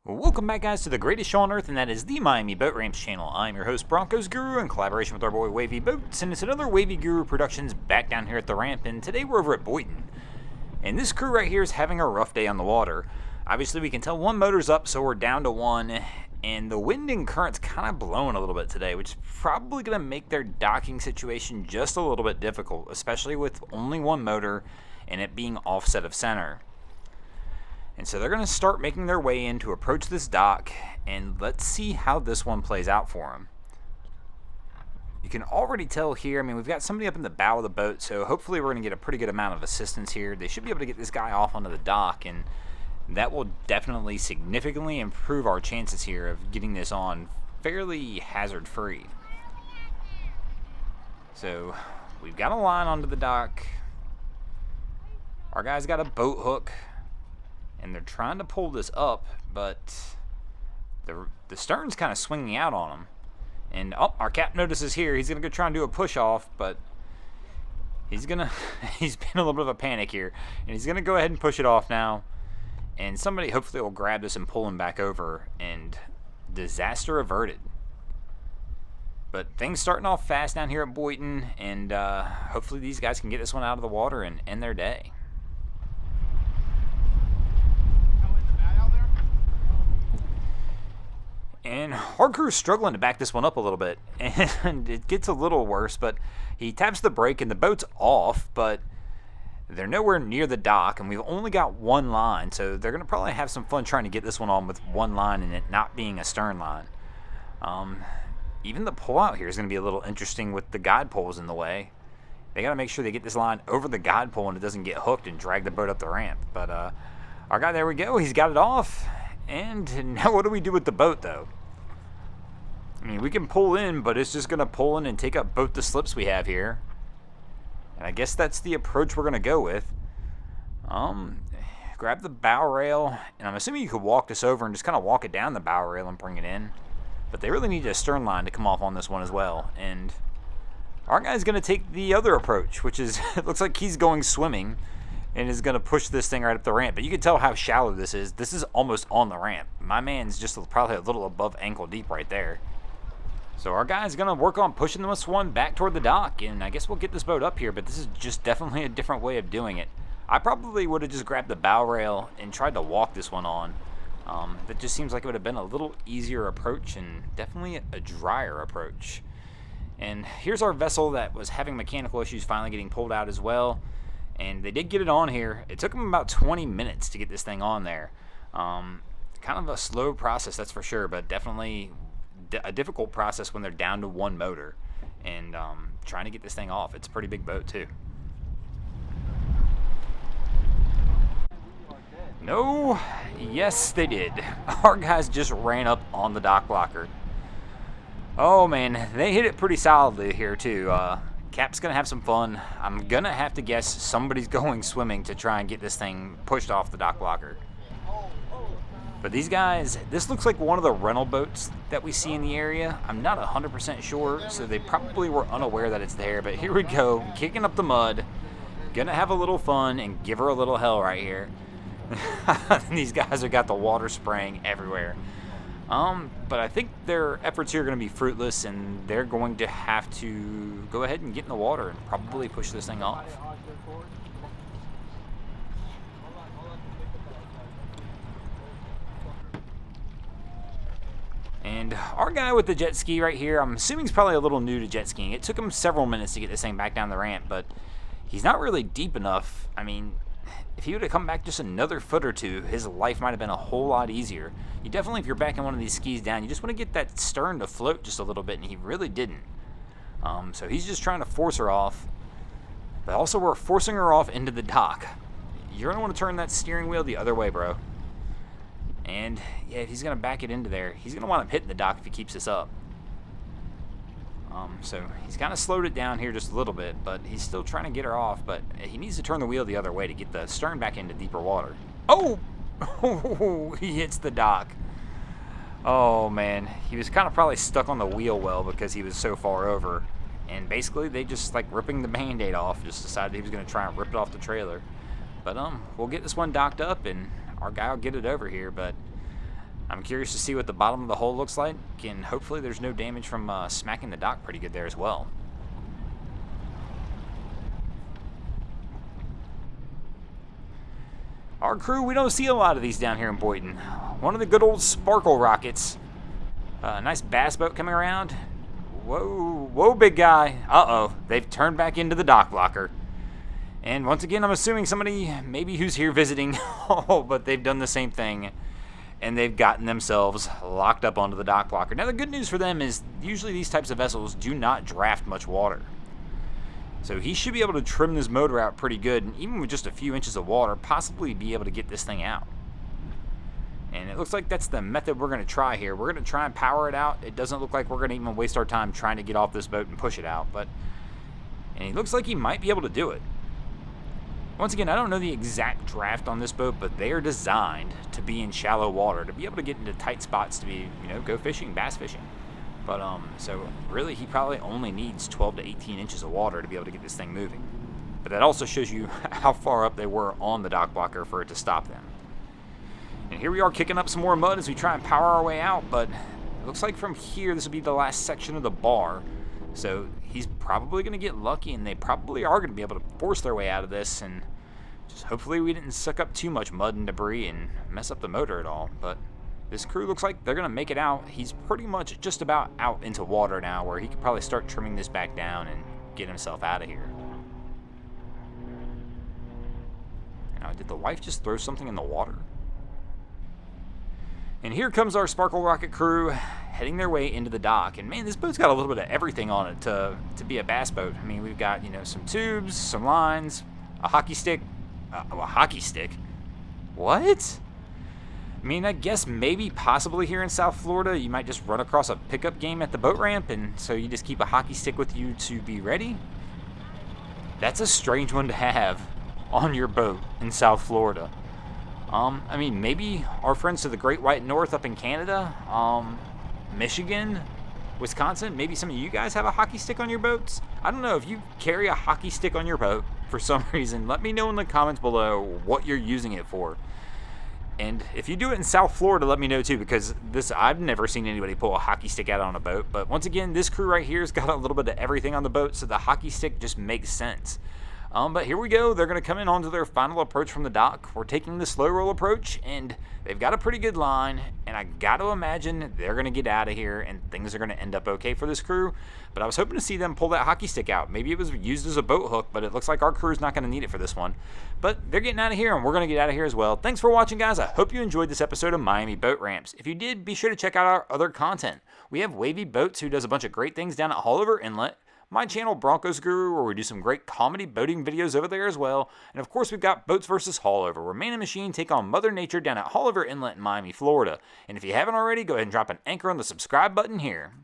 Welcome back, guys, to the greatest show on earth, and that is the Miami Boat Ramps channel. I'm your host, Broncos Guru, in collaboration with our boy Wavy Boats, and it's another Wavy Guru Productions back down here at the ramp, and today we're over at Boynton. And this crew right here is having a rough day on the water. Obviously, we can tell one motor's up, so we're down to one, and the wind and current's kind of blowing a little bit today, which is probably going to make their docking situation just a little bit difficult, especially with only one motor and it being offset of center. And so they're going to start making their way in to approach this dock, and let's see how this one plays out for them. You can already tell here, I mean, we've got somebody up in the bow of the boat, so hopefully we're going to get a pretty good amount of assistance here. They should be able to get this guy off onto the dock, and that will definitely significantly improve our chances here of getting this on fairly hazard-free. So we've got a line onto the dock. Our guy's got a boat hook. And they're trying to pull this up, but the stern's kind of swinging out on them. And our cap notices here. He's going to go try and do a push off, but he's been a little bit of a panic here. And he's going to go ahead and push it off now. And somebody hopefully will grab this and pull him back over. And disaster averted. But things starting off fast down here at Boynton. And hopefully these guys can get this one out of the water and end their day. And our crew's struggling to back this one up a little bit, and it gets a little worse, but he taps the brake and the boat's off, but they're nowhere near the dock, and we've only got one line, so they're going to probably have some fun trying to get this one on with one line and it not being a stern line. Even the pull-out here is going to be a little interesting with the guide poles in the way. They got to make sure they get this line over the guide pole and it doesn't get hooked and drag the boat up the ramp. But our guy, there we go, he's got it off. And now what do we do with the boat, though? I mean, we can pull in, but it's just going to pull in and take up both the slips we have here. And I guess that's the approach we're going to go with. Grab the bow rail, and I'm assuming you could walk this over and just kind of walk it down the bow rail and bring it in. But they really need a stern line to come off on this one as well. And our guy's going to take the other approach, which is, it looks like he's going swimming and is going to push this thing right up the ramp. But you can tell how shallow this is. This is almost on the ramp. My man's just probably a little above ankle deep right there. So our guy's going to work on pushing this one back toward the dock, and I guess we'll get this boat up here, but this is just definitely a different way of doing it. I probably would have just grabbed the bow rail and tried to walk this one on. That just seems like it would have been a little easier approach and definitely a drier approach. And here's our vessel that was having mechanical issues finally getting pulled out as well. And they did get it on here. It took them about 20 minutes to get this thing on there. Kind of a slow process, that's for sure, but definitely a difficult process when they're down to one motor and trying to get this thing off. It's a pretty big boat, too. No, yes, they did. Our guys just ran up on the dock blocker. Oh, man, they hit it pretty solidly here, too. Cap's going to have some fun. I'm going to have to guess somebody's going swimming to try and get this thing pushed off the dock blocker. But these guys, this looks like one of the rental boats that we see in the area. I'm not 100% sure, so they probably were unaware that it's there. But here we go, kicking up the mud. Going to have a little fun and give her a little hell right here. These guys have got the water spraying everywhere. But I think their efforts here are going to be fruitless, and they're going to have to go ahead and get in the water and probably push this thing off. And our guy with the jet ski right here, I'm assuming he's probably a little new to jet skiing. It took him several minutes to get this thing back down the ramp, but he's not really deep enough. I mean, if he would have come back just another foot or two, his life might have been a whole lot easier. You definitely, if you're backing one of these skis down, you just want to get that stern to float just a little bit, and he really didn't. So he's just trying to force her off. But also, we're forcing her off into the dock. You're going to want to turn that steering wheel the other way, bro. And, yeah, if he's going to back it into there, he's going to wind up hitting the dock if he keeps this up. So he's kind of slowed it down here just a little bit, but he's still trying to get her off. But he needs to turn the wheel the other way to get the stern back into deeper water. Oh! He hits the dock. Oh, man. He was kind of probably stuck on the wheel well because he was so far over. And basically, they just, like, ripping the Band-Aid off, just decided he was going to try and rip it off the trailer. But we'll get this one docked up, and our guy will get it over here. But I'm I'm curious to see what the bottom of the hole looks like, and hopefully there's no damage from smacking the dock pretty good there as well. Our crew, we don't see a lot of these down here in Boynton. One of the good old sparkle rockets. Nice bass boat coming around. Whoa, big guy. Uh-oh, they've turned back into the dock blocker. And once again, I'm assuming somebody maybe who's here visiting, but they've done the same thing. And they've gotten themselves locked up onto the dock blocker. Now, the good news for them is usually these types of vessels do not draft much water. So he should be able to trim this motor out pretty good, and even with just a few inches of water, possibly be able to get this thing out. And it looks like that's the method we're going to try here. We're going to try and power it out. It doesn't look like we're going to even waste our time trying to get off this boat and push it out. And he looks like he might be able to do it. Once again, I don't know the exact draft on this boat, but they are designed to be in shallow water, to be able to get into tight spots to be, go fishing, bass fishing. But, so really he probably only needs 12 to 18 inches of water to be able to get this thing moving. But that also shows you how far up they were on the dock blocker for it to stop them. And here we are kicking up some more mud as we try and power our way out, but it looks like from here this will be the last section of the bar. So he's probably going to get lucky, and they probably are going to be able to force their way out of this, and just hopefully we didn't suck up too much mud and debris and mess up the motor at all. But this crew looks like they're going to make it out. He's pretty much just about out into water now, where he could probably start trimming this back down and get himself out of here. Now, did the wife just throw something in the water? And here comes our Sparkle Rocket crew heading their way into the dock. And man, this boat's got a little bit of everything on it to be a bass boat. I mean, we've got, some tubes, some lines, a hockey stick. A hockey stick? What? I mean, I guess maybe possibly here in South Florida, you might just run across a pickup game at the boat ramp, and so you just keep a hockey stick with you to be ready? That's a strange one to have on your boat in South Florida. I mean, maybe our friends to the Great White North up in Canada, Michigan, Wisconsin, maybe some of you guys have a hockey stick on your boats. I don't know if you carry a hockey stick on your boat for some reason. Let me know in the comments below what you're using it for. And if you do it in South Florida, let me know too, because I've never seen anybody pull a hockey stick out on a boat. But once again, this crew right here has got a little bit of everything on the boat, so the hockey stick just makes sense. But here we go. They're going to come in onto their final approach from the dock. We're taking the slow roll approach, and they've got a pretty good line, and I got to imagine they're going to get out of here, and things are going to end up okay for this crew. But I was hoping to see them pull that hockey stick out. Maybe it was used as a boat hook, but it looks like our crew's not going to need it for this one. But they're getting out of here, and we're going to get out of here as well. Thanks for watching, guys. I hope you enjoyed this episode of Miami Boat Ramps. If you did, be sure to check out our other content. We have Wavy Boats, who does a bunch of great things down at Haulover Inlet. My channel, Broncos Guru, where we do some great comedy boating videos over there as well. And of course, we've got Boats vs. Haulover, where man and machine take on Mother Nature down at Haulover Inlet in Miami, Florida. And if you haven't already, go ahead and drop an anchor on the subscribe button here.